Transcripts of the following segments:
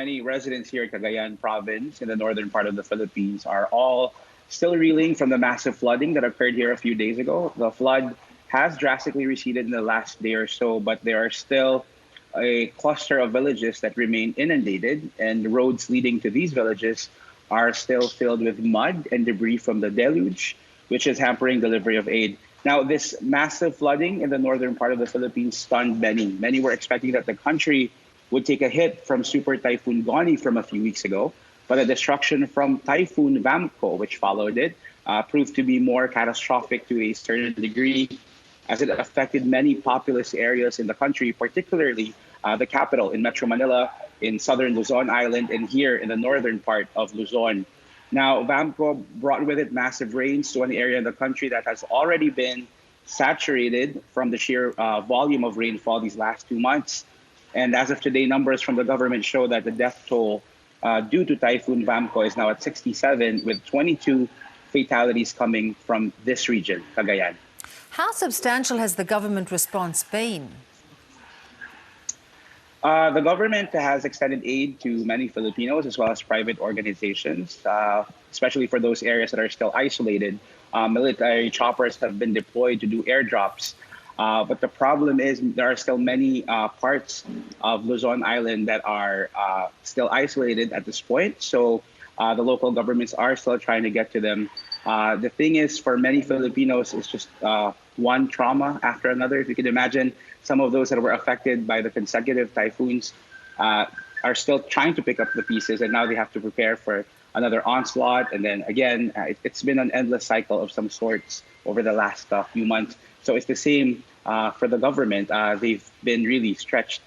many residents here in Cagayan province in the northern part of the Philippines are all still reeling from the massive flooding that occurred here a few days ago. The flood has drastically receded in the last day or so, but there are still a cluster of villages that remain inundated, and the roads leading to these villages are still filled with mud and debris from the deluge, which is hampering delivery of aid. Now, this massive flooding in the northern part of the Philippines stunned many. Many were expecting that the country would take a hit from Super Typhoon Goni from a few weeks ago, but the destruction from Typhoon Vamco, which followed it, proved to be more catastrophic to a certain degree, as it affected many populous areas in the country, particularly the capital in Metro Manila, in southern Luzon Island, and here in the northern part of Luzon. Now, Vamco brought with it massive rains to an area in the country that has already been saturated from the sheer volume of rainfall these last 2 months. And as of today, numbers from the government show that the death toll due to Typhoon Vamco is now at 67, with 22 fatalities coming from this region, Cagayan. How substantial has the government response been? The government has extended aid to many Filipinos as well as private organizations, especially for those areas that are still isolated. Military choppers have been deployed to do airdrops. But the problem is there are still many parts of Luzon Island that are still isolated at this point. So the local governments are still trying to get to them. The thing is, for many Filipinos, it's just one trauma after another. If you can imagine, some of those that were affected by the consecutive typhoons are still trying to pick up the pieces, and now they have to prepare for another onslaught. And then again, it's been an endless cycle of some sorts over the last few months. So it's the same for the government. They've been really stretched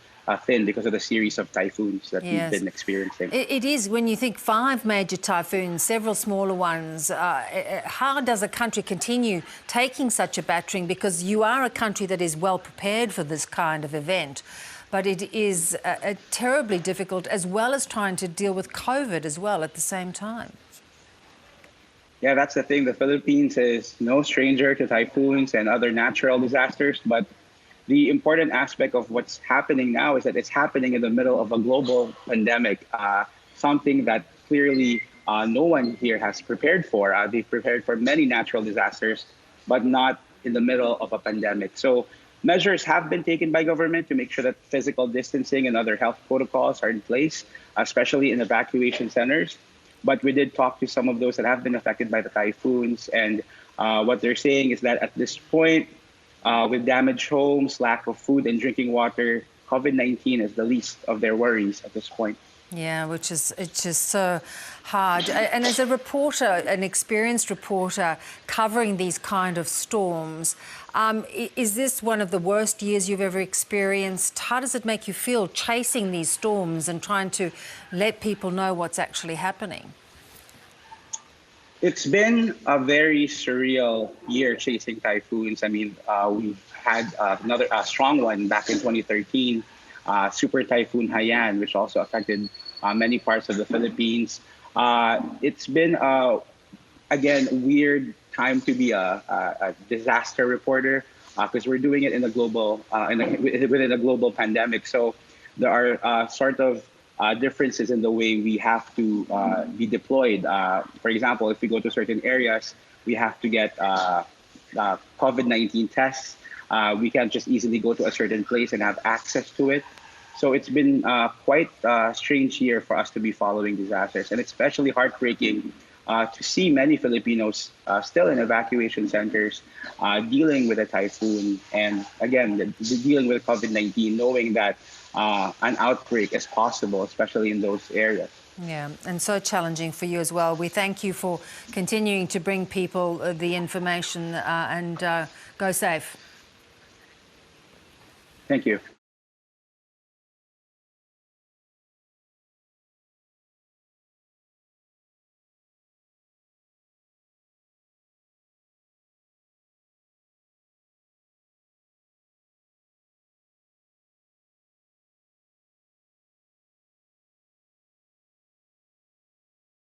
thin because of the series of typhoons that we've been experiencing. It is, when you think 5 major typhoons, several smaller ones, how does a country continue taking such a battering? Because you are a country that is well prepared for this kind of event, but it is terribly difficult, as well as trying to deal with COVID as well at the same time. Yeah, that's the thing. The Philippines is no stranger to typhoons and other natural disasters, but the important aspect of what's happening now is that it's happening in the middle of a global pandemic, something that clearly no one here has prepared for. They've prepared for many natural disasters, but not in the middle of a pandemic. So measures have been taken by government to make sure that physical distancing and other health protocols are in place, especially in evacuation centers. But we did talk to some of those that have been affected by the typhoons, and what they're saying is that at this point, with damaged homes, lack of food and drinking water, COVID-19 is the least of their worries at this point. Yeah, it's just so hard. And as a reporter, an experienced reporter covering these kind of storms, is this one of the worst years you've ever experienced? How does it make you feel chasing these storms and trying to let people know what's actually happening? It's been a very surreal year chasing typhoons. I mean, we've had another strong one back in 2013, Super Typhoon Haiyan, which also affected many parts of the Philippines. It's been, again, a weird time to be a disaster reporter because we're doing it in a global, within a global pandemic. So there are sort of differences in the way we have to be deployed. For example, if we go to certain areas, we have to get COVID-19 tests. We can't just easily go to a certain place and have access to it. So it's been quite a strange year for us to be following disasters, and especially heartbreaking to see many Filipinos still in evacuation centers dealing with a typhoon, and again, dealing with COVID-19, knowing that an outbreak is possible, especially in those areas. Yeah, and so challenging for you as well. We thank you for continuing to bring people the information and go safe. Thank you.